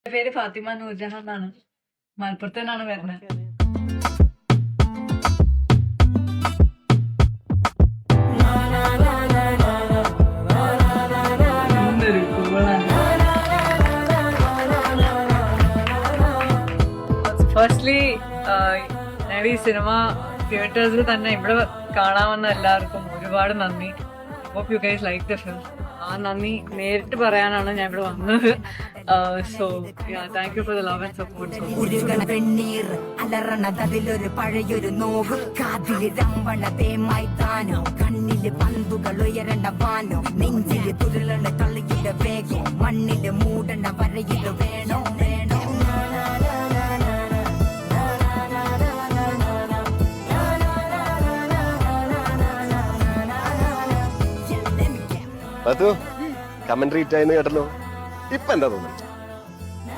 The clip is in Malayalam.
പേര് ഫാത്തിമ നൂർജഹാൻ എന്നാണ്. മലപ്പുറത്ത് നിന്നാണ് വരുന്നത്. ഫസ്റ്റ്ലി ഞങ്ങൾ ഈ സിനിമ തിയേറ്റേഴ്സിൽ തന്നെ ഇവിടെ കാണാമെന്ന എല്ലാവർക്കും ഒരുപാട് നന്ദി. Hope you guys like the film. ആ നന്ദി നേരിട്ട് പറയാനാണ് ഞാൻ ഇവിടെ വന്നത്. So thank you for the love and support. അലറണതിലൊരു പഴയൊരു നോവ് കാതില് രമ്പണതേമായി താനോ കണ്ണില് പന്തുകൾ ഉയരണ്ട വാനോ നെഞ്ചില് തുരുളണ കളിയുടെ വേഗം മണ്ണില് മൂടണ്ട വരയില് വേണോ വേണോ കമന്ററി ഇറ്റായെന്ന് കേട്ടല്ലോ. ഇപ്പൊ എന്താ തോന്നുന്നു?